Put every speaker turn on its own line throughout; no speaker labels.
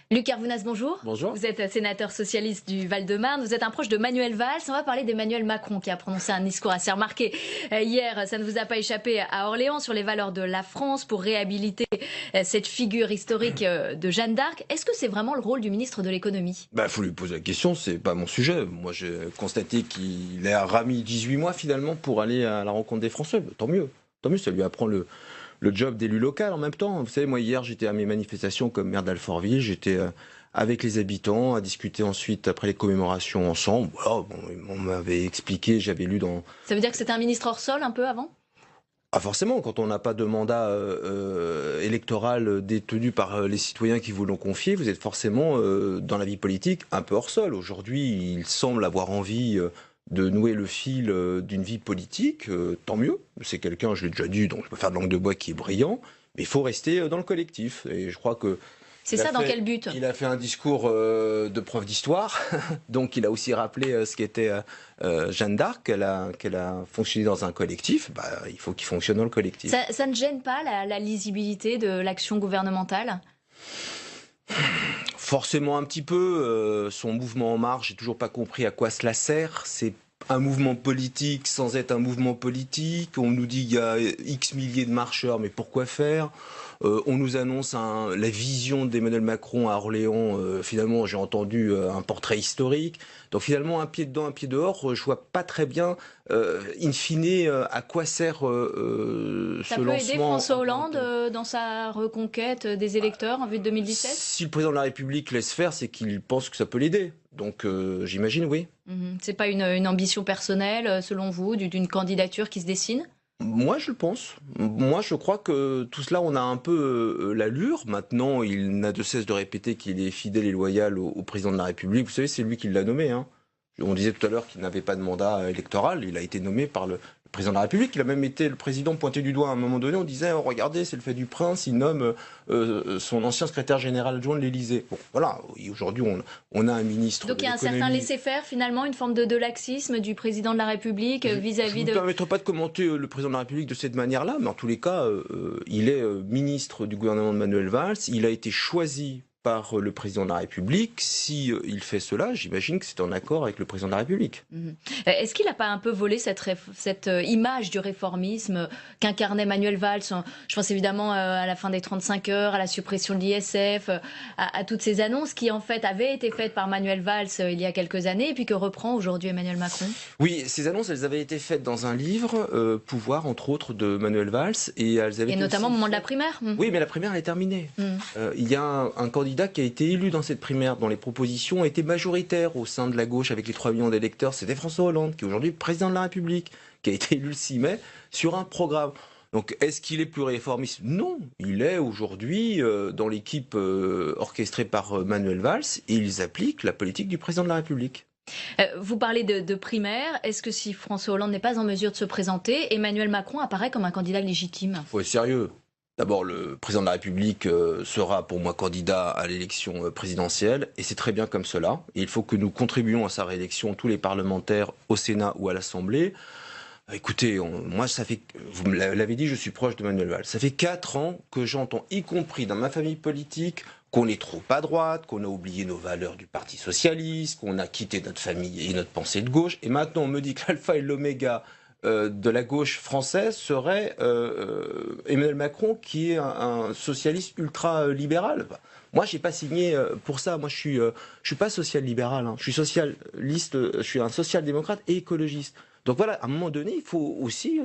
Luc Carvounas, bonjour.
Bonjour.
Vous êtes sénateur socialiste du Val-de-Marne. Vous êtes un proche de Manuel Valls. On va parler d'Emmanuel Macron qui a prononcé un discours assez remarqué hier. Ça ne vous a pas échappé à Orléans sur les valeurs de la France pour réhabiliter cette figure historique de Jeanne d'Arc. Est-ce que c'est vraiment le rôle du ministre de l'économie ?
Faut lui poser la question, c'est pas mon sujet. Moi, j'ai constaté qu'il a ramis 18 mois finalement pour aller à la rencontre des Français. Tant mieux, ça lui apprend le job d'élu local en même temps. Vous savez, moi hier j'étais à mes manifestations comme maire d'Alfortville, j'étais avec les habitants à discuter ensuite après les commémorations ensemble. Voilà, on m'avait expliqué, j'avais lu dans...
Ça veut dire que c'était un ministre hors sol un peu avant ?
Ah forcément, quand on n'a pas de mandat électoral détenu par les citoyens qui vous l'ont confié, vous êtes forcément dans la vie politique un peu hors sol. Aujourd'hui, il semble avoir envie de nouer le fil d'une vie politique, tant mieux. C'est quelqu'un, je l'ai déjà dit, donc je peux faire de langue de bois qui est brillant, mais il faut rester dans le collectif. Et je crois que...
C'est ça, dans quel but ?
Il a fait un discours de prof d'histoire, donc il a aussi rappelé ce qu'était Jeanne d'Arc, qu'elle a fonctionné dans un collectif. Il faut qu'il fonctionne dans le collectif.
Ça ne gêne pas la lisibilité de l'action gouvernementale ?
Forcément un petit peu. Son mouvement En Marche, j'ai toujours pas compris à quoi cela sert. C'est un mouvement politique sans être un mouvement politique. On nous dit qu'il y a X milliers de marcheurs, mais pourquoi faire ? On nous annonce la vision d'Emmanuel Macron à Orléans. Finalement, j'ai entendu un portrait historique. Donc finalement, un pied dedans, un pied dehors, je vois pas très bien, in fine, à quoi sert ce lancement.
Ça peut aider François Hollande dans sa reconquête des électeurs en vue de 2017 ?
Si le président de la République laisse faire, c'est qu'il pense que ça peut l'aider. Donc j'imagine, oui.
C'est pas une ambition personnelle, selon vous, d'une candidature qui se dessine ?
Moi, je le pense. Moi, je crois que tout cela, on a un peu l'allure. Maintenant, il n'a de cesse de répéter qu'il est fidèle et loyal au président de la République. Vous savez, c'est lui qui l'a nommé. Hein. On disait tout à l'heure qu'il n'avait pas de mandat électoral. Il a été nommé par le président de la République. Il a même été le président pointé du doigt à un moment donné. On disait, oh, regardez, c'est le fait du prince. Il nomme son ancien secrétaire général adjoint de l'Élysée. Bon, voilà. Aujourd'hui, on a un ministre.
Donc il y a un certain laisser-faire, finalement, une forme de laxisme du président de la République vis-à-vis de...
Je ne me permettrai pas de commenter le président de la République de cette manière-là, mais en tous les cas, il est ministre du gouvernement de Manuel Valls. Il a été choisi par le président de la République. Si il fait cela, j'imagine que c'est en accord avec le président de la République.
Est-ce qu'il n'a pas un peu volé cette image du réformisme qu'incarnait Manuel Valls ? Je pense évidemment à la fin des 35 heures, à la suppression de l'ISF, à toutes ces annonces qui en fait avaient été faites par Manuel Valls il y a quelques années et puis que reprend aujourd'hui Emmanuel Macron.
Oui, ces annonces, elles avaient été faites dans un livre, Pouvoir, entre autres, de Manuel Valls. Et
notamment au moment de la primaire.
Oui, mais la primaire, elle est terminée. Il y a un candidat qui a été élu dans cette primaire, dont les propositions étaient majoritaires au sein de la gauche avec les 3 millions d'électeurs. C'était François Hollande, qui est aujourd'hui président de la République, qui a été élu le 6 mai sur un programme. Donc est-ce qu'il est plus réformiste ? Non, il est aujourd'hui dans l'équipe orchestrée par Manuel Valls et ils appliquent la politique du président de la République.
Vous parlez de primaire. Est-ce que si François Hollande n'est pas en mesure de se présenter, Emmanuel Macron apparaît comme un candidat légitime ?
Il faut être sérieux. D'abord, le président de la République sera pour moi candidat à l'élection présidentielle et c'est très bien comme cela. Et il faut que nous contribuions à sa réélection, tous les parlementaires au Sénat ou à l'Assemblée. Écoutez, moi, vous me l'avez dit, je suis proche de Manuel Valls. Ça fait 4 ans que j'entends, y compris dans ma famille politique, qu'on est trop à droite, qu'on a oublié nos valeurs du Parti socialiste, qu'on a quitté notre famille et notre pensée de gauche. Et maintenant, on me dit que l'alpha et l'oméga de la gauche française serait Emmanuel Macron, qui est un socialiste ultra-libéral. Moi, j'ai pas signé pour ça. Moi, je suis pas social-libéral. Hein. Je suis socialiste. Je suis un social-démocrate et écologiste. Donc voilà, à un moment donné, il faut aussi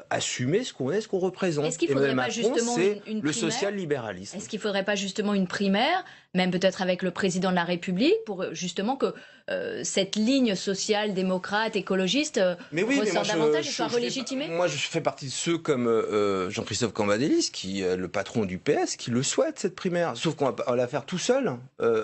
assumer ce qu'on est, ce qu'on représente.
Est-ce qu'il ne faudrait pas justement une
le social-libéralisme.
Est-ce qu'il ne faudrait pas justement une primaire, même peut-être avec le président de la République, pour justement que cette ligne sociale, démocrate, écologiste ressort davantage et soit relégitimée ?
Moi, je fais partie de ceux comme Jean-Christophe Cambadélis, qui est le patron du PS, qui le souhaite, cette primaire. Sauf qu'on va la faire tout seul,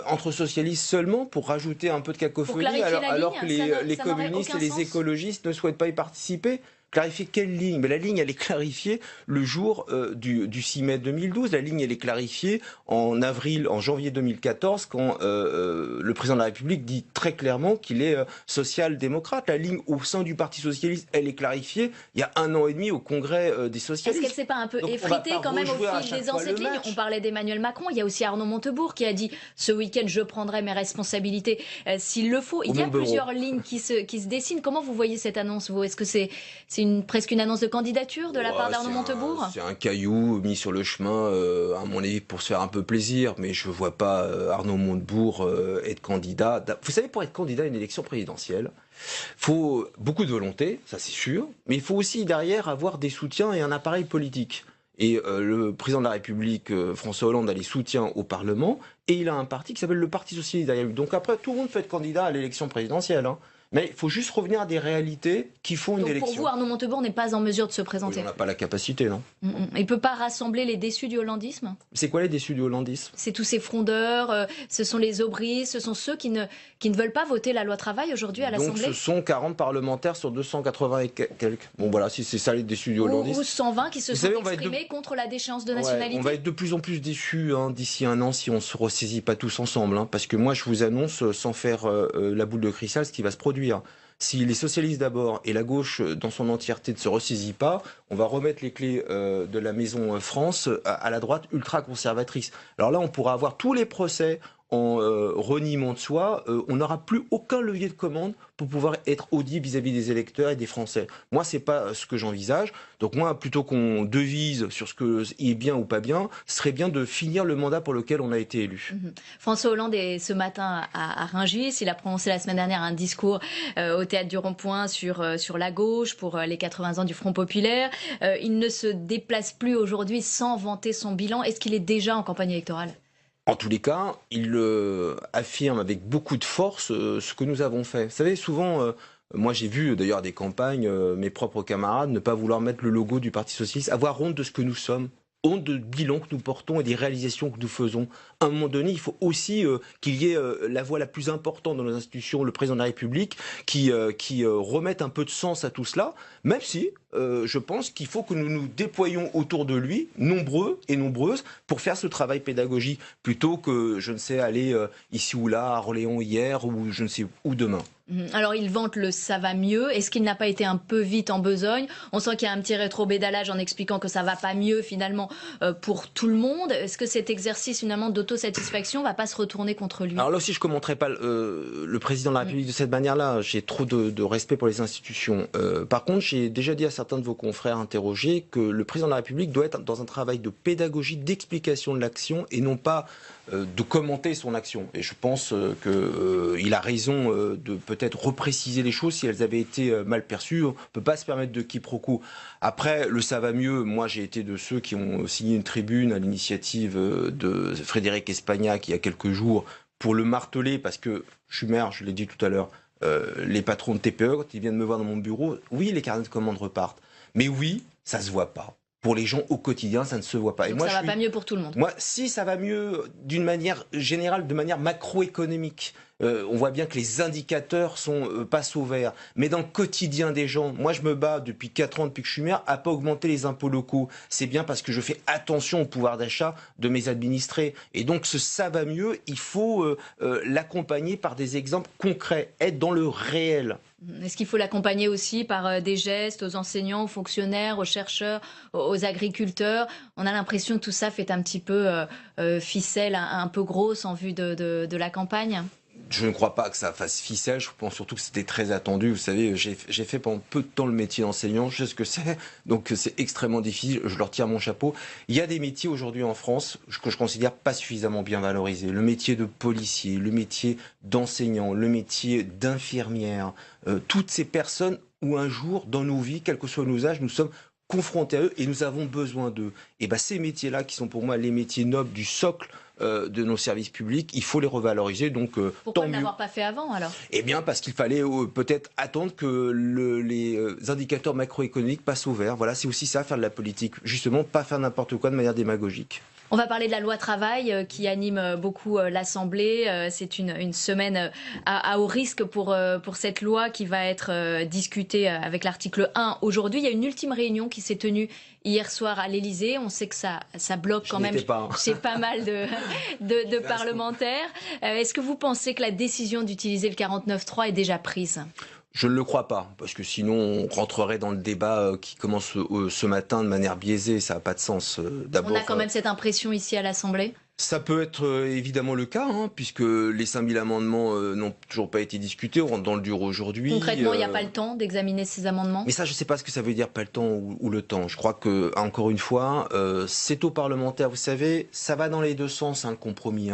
entre socialistes seulement, pour rajouter un peu de cacophonie, alors que les communistes et les écologistes ne souhaitent pas y participer. Clarifier quelle ligne? Mais la ligne, elle est clarifiée le jour du 6 mai 2012. La ligne, elle est clarifiée en janvier 2014, quand le président de la République dit très clairement qu'il est social-démocrate. La ligne au sein du Parti socialiste, elle est clarifiée il y a 1 an et demi au Congrès des socialistes.
Est-ce qu'elle s'est pas un peu effritée quand même au fil des ans cette ligne? On parlait d'Emmanuel Macron, il y a aussi Arnaud Montebourg qui a dit ce week-end je prendrai mes responsabilités s'il le faut. Il y a plusieurs lignes qui se dessinent. Comment vous voyez cette annonce, vous? Est-ce que c'est presque une annonce de candidature de la part d'Arnaud Montebourg?
C'est un caillou mis sur le chemin, à mon avis, pour se faire un peu plaisir, mais je ne vois pas Arnaud Montebourg être candidat. Vous savez, pour être candidat à une élection présidentielle, il faut beaucoup de volonté, ça c'est sûr, mais il faut aussi derrière avoir des soutiens et un appareil politique. Et le président de la République, François Hollande, a les soutiens au Parlement, et il a un parti qui s'appelle le Parti socialiste derrière lui. Donc après, tout le monde peut être candidat à l'élection présidentielle, hein. Mais il faut juste revenir à des réalités qui font une élection.
Pour vous, Arnaud Montebourg n'est pas en mesure de se présenter?
Oui, on n'a pas la capacité, non.
Il ne peut pas rassembler les déçus du hollandisme?
C'est quoi les déçus du hollandisme?
C'est tous ces frondeurs, ce sont les aubryes, ce sont ceux qui ne veulent pas voter la loi travail aujourd'hui à l'Assemblée?
Donc ce sont 40 parlementaires sur 280 et quelques. Bon voilà, si c'est ça les déçus du hollandisme.
Ou 120 qui se sont exprimés contre la déchéance de nationalité.
On va être de plus en plus déçus d'ici 1 an si on ne se ressaisit pas tous ensemble. Parce que moi je vous annonce, sans faire la boule de cristal, ce qui va se produire. Si les socialistes d'abord et la gauche dans son entièreté ne se ressaisit pas, on va remettre les clés de la maison France à la droite ultra-conservatrice. Alors là, on pourra avoir tous les procès en reniement de soi, on n'aura plus aucun levier de commande pour pouvoir être audible vis-à-vis des électeurs et des Français. Moi, c'est pas ce que j'envisage. Donc moi, plutôt qu'on devise sur ce qui est bien ou pas bien, ce serait bien de finir le mandat pour lequel on a été élu.
François Hollande est ce matin à Rungis. Il a prononcé la semaine dernière un discours au Théâtre du Rond-Point sur la gauche pour les 80 ans du Front populaire. Il ne se déplace plus aujourd'hui sans vanter son bilan. Est-ce qu'il est déjà en campagne électorale ?
En tous les cas, il affirme avec beaucoup de force ce que nous avons fait. Vous savez, souvent, moi j'ai vu d'ailleurs des campagnes, mes propres camarades ne pas vouloir mettre le logo du Parti socialiste, avoir honte de ce que nous sommes, honte de bilan que nous portons et des réalisations que nous faisons. À un moment donné, il faut aussi qu'il y ait la voix la plus importante dans nos institutions, le président de la République, qui remette un peu de sens à tout cela, même si je pense qu'il faut que nous nous déployions autour de lui, nombreux et nombreuses, pour faire ce travail pédagogique, plutôt que, je ne sais, aller ici ou là, à Orléans hier, ou je ne sais où demain.
Alors il vante le ça va mieux. Est-ce qu'il n'a pas été un peu vite en besogne? On sent qu'il y a un petit rétro-pédalage en expliquant que ça va pas mieux finalement pour tout le monde. Est-ce que cet exercice finalement d'autosatisfaction va pas se retourner contre lui?
Alors là aussi je ne commenterai pas le président de la République de cette manière-là. J'ai trop de respect pour les institutions. Par contre, j'ai déjà dit à certains de vos confrères interrogés que le président de la République doit être dans un travail de pédagogie, d'explication de l'action et non pas de commenter son action. Et je pense qu'il a raison de peut-être repréciser les choses si elles avaient été mal perçues. On ne peut pas se permettre de quiproquo. Après, le ça va mieux, moi j'ai été de ceux qui ont signé une tribune à l'initiative de Frédéric Espagnac il y a quelques jours pour le marteler, parce que je suis maire, je l'ai dit tout à l'heure, les patrons de TPE, quand ils viennent me voir dans mon bureau, oui, les carnets de commandes repartent. Mais oui, ça ne se voit pas. Pour les gens au quotidien, ça ne se voit pas.
Donc
et moi,
ça va pas mieux pour tout le monde.
Moi, si ça va mieux d'une manière générale, de manière macroéconomique, on voit bien que les indicateurs passent au vert. Mais dans le quotidien des gens, moi je me bats depuis 4 ans, depuis que je suis maire, à pas augmenter les impôts locaux. C'est bien parce que je fais attention au pouvoir d'achat de mes administrés. Et donc ça va mieux, il faut l'accompagner par des exemples concrets, être dans le réel.
Est-ce qu'il faut l'accompagner aussi par des gestes aux enseignants, aux fonctionnaires, aux chercheurs, aux agriculteurs? On a l'impression que tout ça fait un petit peu ficelle, un peu grosse en vue de la campagne.
Je ne crois pas que ça fasse ficelle, je pense surtout que c'était très attendu. Vous savez, j'ai fait pendant peu de temps le métier d'enseignant, je sais ce que c'est, donc c'est extrêmement difficile, je leur tire mon chapeau. Il y a des métiers aujourd'hui en France que je considère pas suffisamment bien valorisés. Le métier de policier, le métier d'enseignant, le métier d'infirmière, toutes ces personnes où un jour, dans nos vies, quel que soit nos âges, nous sommes confrontés à eux et nous avons besoin d'eux. Et bien ces métiers-là, qui sont pour moi les métiers nobles du socle de nos services publics, il faut les revaloriser. Donc,
pourquoi ne l'avoir pas fait avant alors?
Eh bien parce qu'il fallait peut-être attendre que les indicateurs macroéconomiques passent au vert. Voilà, c'est aussi ça, faire de la politique. Justement, pas faire n'importe quoi de manière démagogique.
On va parler de la loi travail qui anime beaucoup l'Assemblée. C'est une semaine à haut risque pour cette loi qui va être discutée avec l'article 1 aujourd'hui. Il y a une ultime réunion qui s'est tenue hier soir à l'Élysée. On sait que ça bloque quand même chez pas mal de parlementaires. Est-ce que vous pensez que la décision d'utiliser le 49.3 est déjà prise ?
Je ne le crois pas, parce que sinon on rentrerait dans le débat qui commence ce matin de manière biaisée, ça n'a pas de sens.
On a quand même cette impression ici à l'Assemblée ?
Ça peut être évidemment le cas, puisque les 5000 amendements n'ont toujours pas été discutés, on rentre dans le dur aujourd'hui.
Concrètement, il n'y a pas le temps d'examiner ces amendements ?
Mais ça, je ne sais pas ce que ça veut dire, pas le temps ou le temps. Je crois que, encore une fois, c'est aux parlementaires, vous savez, ça va dans les deux sens, le compromis.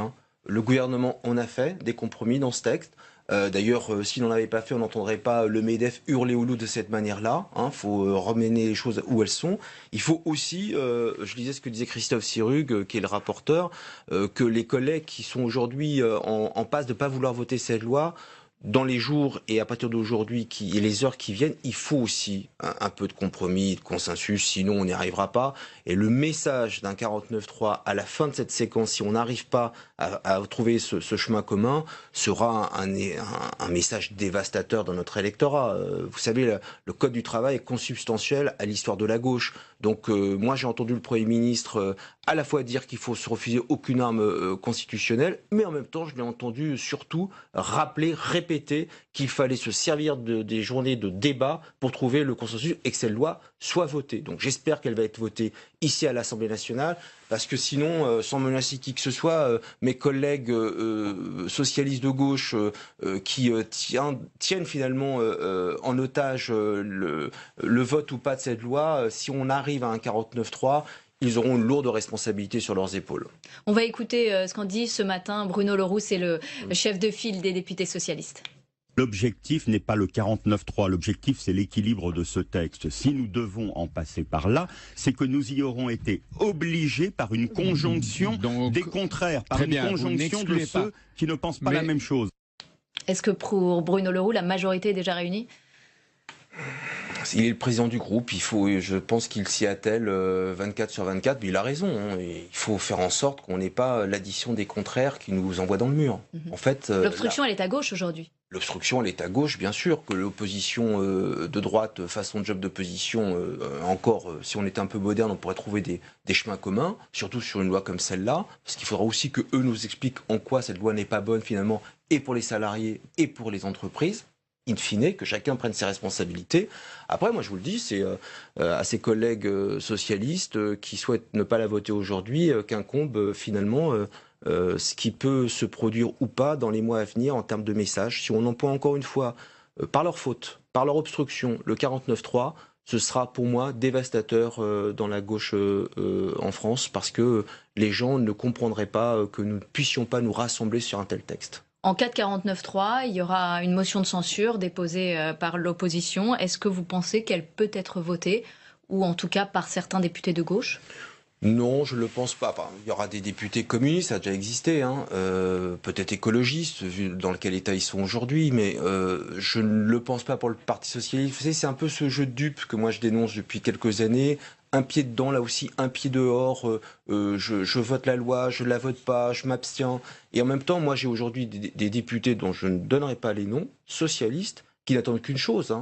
Le gouvernement en a fait des compromis dans ce texte. D'ailleurs, si l'on n'avait pas fait, on n'entendrait pas le MEDEF hurler au loup de cette manière-là. Il faut remener les choses où elles sont. Il faut aussi, je lisais ce que disait Christophe Sirugue, qui est le rapporteur, que les collègues qui sont aujourd'hui en passe de ne pas vouloir voter cette loi, dans les jours et à partir d'aujourd'hui et les heures qui viennent, il faut aussi un peu de compromis, de consensus, sinon on n'y arrivera pas. Et le message d'un 49.3 à la fin de cette séquence, si on n'arrive pas à trouver ce chemin commun, sera un message dévastateur dans notre électorat. Vous savez, le Code du travail est consubstantiel à l'histoire de la gauche. Donc moi j'ai entendu le Premier ministre à la fois dire qu'il faut se refuser aucune arme constitutionnelle, mais en même temps je l'ai entendu surtout répéter qu'il fallait se servir des journées de débat pour trouver le consensus et que cette loi soit votée. Donc j'espère qu'elle va être votée ici à l'Assemblée nationale, parce que sinon, sans menacer qui que ce soit, mes collègues socialistes de gauche qui tiennent finalement en otage le vote ou pas de cette loi, si on arrive à un 49.3, ils auront une lourde responsabilité sur leurs épaules.
On va écouter ce qu'en dit ce matin Bruno Le Roux, c'est le chef de file des députés socialistes.
L'objectif n'est pas le 49.3, l'objectif c'est l'équilibre de ce texte. Si nous devons en passer par là, c'est que nous y aurons été obligés par une conjonction des contraires, par une conjonction de ceux qui ne pensent pas la même chose.
Est-ce que pour Bruno Le Roux, la majorité est déjà réunie ?
Il est le président du groupe, je pense qu'il s'y attelle 24 sur 24, mais il a raison. Il faut faire en sorte qu'on n'ait pas l'addition des contraires qui nous envoient dans le mur. En fait,
l'obstruction, elle est à gauche aujourd'hui.
L'obstruction, elle est à gauche, bien sûr, que l'opposition de droite fasse son job d'opposition. Encore, si on était un peu moderne, on pourrait trouver des chemins communs, surtout sur une loi comme celle-là, parce qu'il faudra aussi qu'eux nous expliquent en quoi cette loi n'est pas bonne finalement, et pour les salariés et pour les entreprises. In fine, que chacun prenne ses responsabilités. Après, moi je vous le dis, c'est à ses collègues socialistes qui souhaitent ne pas la voter aujourd'hui qu'incombe finalement ce qui peut se produire ou pas dans les mois à venir en termes de messages. Si on emploie encore une fois, par leur faute, par leur obstruction, le 49.3, ce sera pour moi dévastateur dans la gauche en France, parce que les gens ne comprendraient pas que nous ne puissions pas nous rassembler sur un tel texte.
En cas de 49.3, il y aura une motion de censure déposée par l'opposition. Est-ce que vous pensez qu'elle peut être votée, ou en tout cas par certains députés de gauche ?
Non, je ne le pense pas. Enfin, il y aura des députés communistes, ça a déjà existé, peut-être écologistes, vu dans quel état ils sont aujourd'hui, mais je ne le pense pas pour le Parti socialiste. Vous savez, c'est un peu ce jeu de dupes que moi je dénonce depuis quelques années. Un pied dedans, là aussi, un pied dehors, je vote la loi, je ne la vote pas, je m'abstiens. Et en même temps, moi j'ai aujourd'hui des députés dont je ne donnerai pas les noms, socialistes, qui n'attendent qu'une chose,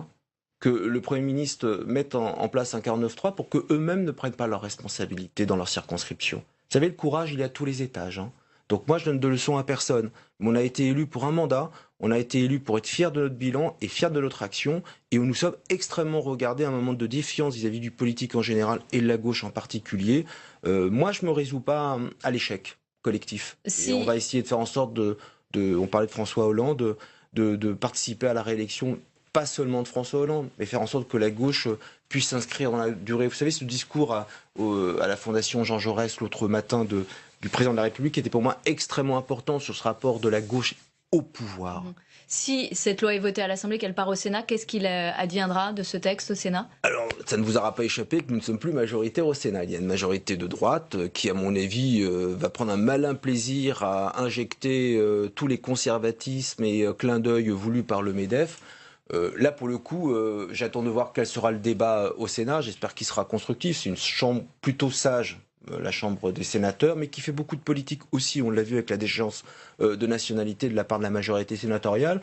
que le Premier ministre mette en place un 49.3 pour qu'eux-mêmes ne prennent pas leurs responsabilités dans leur circonscription. Vous savez, le courage, il est à tous les étages. Donc moi, je donne de leçons à personne. Mais on a été élus pour un mandat, on a été élus pour être fiers de notre bilan et fiers de notre action, et où nous sommes extrêmement regardés à un moment de défiance vis-à-vis du politique en général et de la gauche en particulier. Moi, je ne me résous pas à l'échec collectif. Et on va essayer de faire en sorte on parlait de François Hollande, de participer à la réélection, pas seulement de François Hollande, mais faire en sorte que la gauche puisse s'inscrire dans la durée. Vous savez, ce discours à la Fondation Jean Jaurès l'autre matin du président de la République était pour moi extrêmement important sur ce rapport de la gauche au pouvoir.
Si cette loi est votée à l'Assemblée, qu'elle part au Sénat, qu'est-ce qu'il adviendra de ce texte au Sénat ? Alors,
ça ne vous aura pas échappé que nous ne sommes plus majoritaires au Sénat. Il y a une majorité de droite qui, à mon avis, va prendre un malin plaisir à injecter tous les conservatismes et clins d'œil voulus par le MEDEF. Là, pour le coup, j'attends de voir quel sera le débat au Sénat. J'espère qu'il sera constructif. C'est une chambre plutôt sage, la Chambre des sénateurs, mais qui fait beaucoup de politique aussi. On l'a vu avec la déchéance de nationalité de la part de la majorité sénatoriale.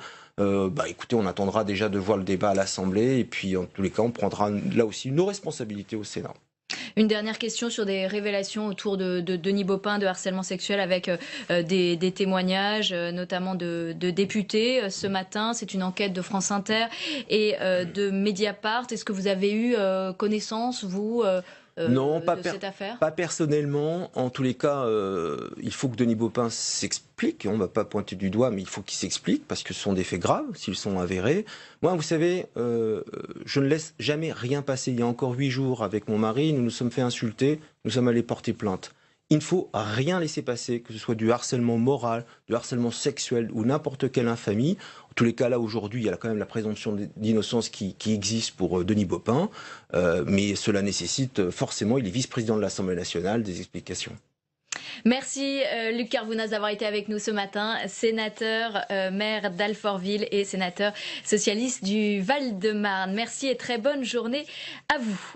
Écoutez, on attendra déjà de voir le débat à l'Assemblée, et puis en tous les cas, on prendra là aussi nos responsabilités au Sénat.
Une dernière question sur des révélations autour de Denis Baupin, de harcèlement sexuel, avec des témoignages, notamment de députés. Ce matin, c'est une enquête de France Inter et de Mediapart. Est-ce que vous avez eu connaissance, vous,
non,
de cette affaire?
Pas personnellement. En tous les cas, il faut que Denis Baupin s'explique. On ne va pas pointer du doigt, mais il faut qu'il s'explique parce que ce sont des faits graves, s'ils sont avérés. Moi, vous savez, je ne laisse jamais rien passer. Il y a encore 8 jours, avec mon mari, nous nous sommes fait insulter, nous sommes allés porter plainte. Il ne faut rien laisser passer, que ce soit du harcèlement moral, du harcèlement sexuel ou n'importe quelle infamie. En tous les cas, là, aujourd'hui, il y a quand même la présomption d'innocence qui existe pour Denis Baupin. Mais cela nécessite forcément, il est vice-président de l'Assemblée nationale, des explications.
Merci Luc Carvounas d'avoir été avec nous ce matin, sénateur, maire d'Alfortville et sénateur socialiste du Val-de-Marne. Merci et très bonne journée à vous.